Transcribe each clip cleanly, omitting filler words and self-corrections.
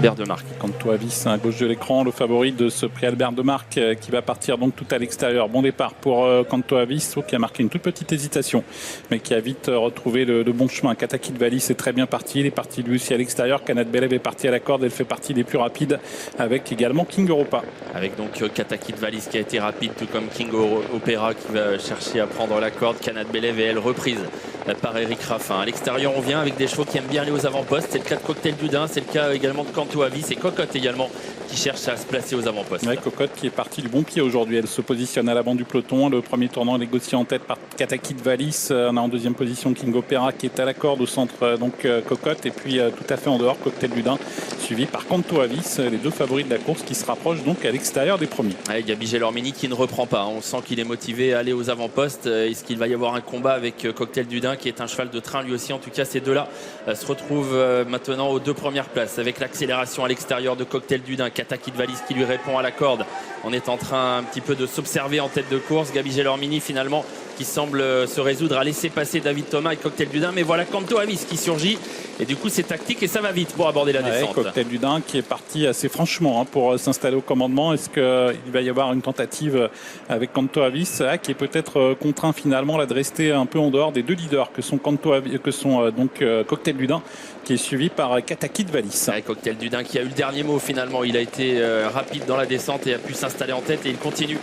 Albert de Marque. Kanto Avis à gauche de l'écran, le favori de ce prix Albert de Marque qui va partir donc tout à l'extérieur. Bon départ pour Kanto Avis, qui a marqué une toute petite hésitation, mais qui a vite retrouvé le bon chemin. Katakid Valis est très bien parti, il est parti lui aussi à l'extérieur. Kanat Belev est parti à la corde, elle fait partie des plus rapides, avec également King Europa. Avec donc Katakid Valis qui a été rapide, tout comme King Opera qui va chercher à prendre la corde. Kanat Belev et elle reprise par Eric Raffin. À l'extérieur, on vient avec des chevaux qui aiment bien aller aux avant-postes. C'est le cas de Cocktail du Dain, c'est le cas également de Kanto Avis et Cocotte également qui cherche à se placer aux avant-postes. Ouais, Cocotte qui est partie du bon pied aujourd'hui. Elle se positionne à l'avant du peloton. Le premier tournant est négocié en tête par Katakid Valis. On a en deuxième position King Opera qui est à la corde au centre, donc Cocotte. Et puis tout à fait en dehors, Cocktail du Dain, suivi par Kanto Avis, les deux favoris de la course qui se rapprochent donc à l'extérieur des premiers. Avec Gabi Gelormini qui ne reprend pas. On sent qu'il est motivé à aller aux avant-postes. Est-ce qu'il va y avoir un combat avec Cocktail du Dain qui est un cheval de train lui aussi? En tout cas, ces deux-là se retrouvent maintenant aux deux premières places avec l'accélération à l'extérieur de Cocktail du Dain. Katakid Valis qui lui répond à la corde. On est en train un petit peu de s'observer en tête de course. Gabi Gelormini finalement qui semble se résoudre à laisser passer David Thomas et Cocktail du Dain. Mais voilà Kanto Avis qui surgit. Et du coup, c'est tactique et ça va vite pour aborder la descente. Cocktail du Dain qui est parti assez franchement pour s'installer au commandement. Est-ce qu'il va y avoir une tentative avec Kanto Avis qui est peut-être contraint finalement là, de rester un peu en dehors des deux leaders que sont Cocktail du Dain qui est suivi par Katakid Valis. Cocktail du Dain qui a eu le dernier mot finalement. Il a été rapide dans la descente et a pu s'installer en tête et il continue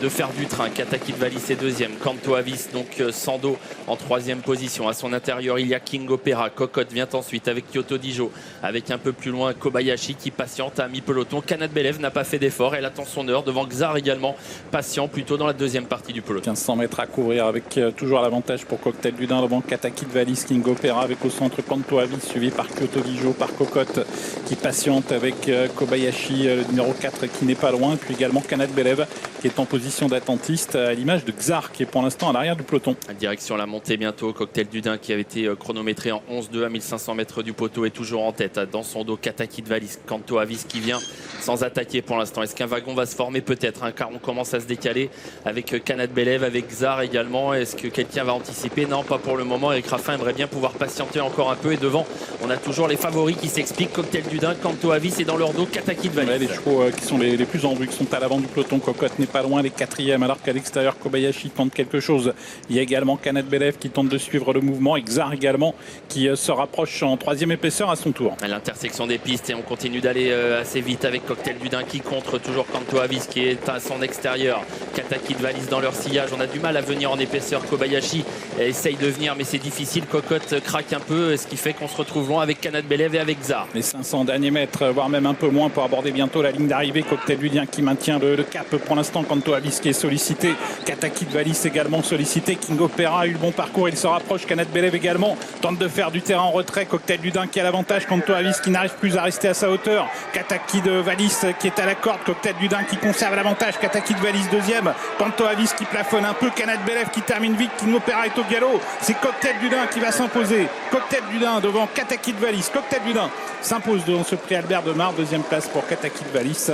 de faire du train. Katakid Valis est deuxième. Kanto Avis donc sans dos en troisième position. À son intérieur, il y a King Opera. Cocotte vient ensuite avec Kyoto Dijo. Avec un peu plus loin Kobayashi qui patiente à mi-peloton. Kanat Belev n'a pas fait d'effort. Elle attend son heure devant Xar également. Patient plutôt dans la deuxième partie du peloton. 1500 mètres à couvrir avec toujours l'avantage pour Cocktail du Dain devant Katakid Valis, King Opera avec au centre Kanto Avis suivi par Kyoto Dijo, par Cocotte qui patiente avec Kobayashi, le numéro 4 qui n'est pas loin. Puis également Kanat Belev qui est en position d'attentiste à l'image de Xar qui est pour l'instant à l'arrière du peloton. Direction la montée bientôt. Cocktail du Dain qui avait été chronométré en 11-2 à 1500 mètres du poteau est toujours en tête. Dans son dos, Katakid Valis, Kanto Avis qui vient sans attaquer pour l'instant. Est-ce qu'un wagon va se former? Peut-être, car on commence à se décaler avec Kanat Belev, avec Xar également. Est-ce que quelqu'un va anticiper? Non, pas pour le moment. Eric Raffin aimerait bien pouvoir patienter encore un peu. Et devant, on a toujours les favoris qui s'expliquent. Cocktail du Dain, Kanto Avis et dans leur dos, Katakid Valis. Les chevaux qui sont les plus en vue, qui sont à l'avant du peloton. Cocotte n'est pas loin, les quatrièmes, alors qu'à l'extérieur, Kobayashi tente quelque chose. Il y a également Kanat Belev qui tente de suivre le mouvement et Xar également qui se rapproche en troisième épaisseur à son tour. À l'intersection des pistes et on continue d'aller assez vite avec Cocktail du Dain qui contre toujours Kanto Avis qui est à son extérieur. Katakid Valis dans leur sillage. On a du mal à venir en épaisseur. Kobayashi essaye de venir mais c'est difficile. Cocotte craque un peu, ce qui fait qu'on se retrouve loin avec Kanat Belev et avec Xar. Les 500 derniers mètres, voire même un peu moins pour aborder bientôt la ligne d'arrivée. Cocktail du Dain qui maintient le cap pour l'instant. Kanto Avis qui est sollicité. Katakid Valis également sollicité. King Opera a eu le bon parcours, il se rapproche. Kanat Belev également tente de faire du terrain en retrait. Cocktail du Dain qui a l'avantage. Kanto Avis qui n'arrive plus à rester à sa hauteur. Katakid Valis qui est à la corde. Cocktail du Dain qui conserve l'avantage. Katakid Valis deuxième. Kanto Avis qui plafonne un peu. Kanat Belev qui termine vite. King Opera est au galop. C'est Cocktail du Dain qui va s'imposer. Cocktail du Dain devant Katakid Valis. Cocktail du Dain s'impose devant ce prix Albert de Marque. Deuxième place pour Katakid Valis.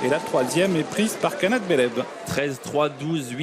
Et la troisième est prise par Kanat Belev. 13, 3, 12, 8.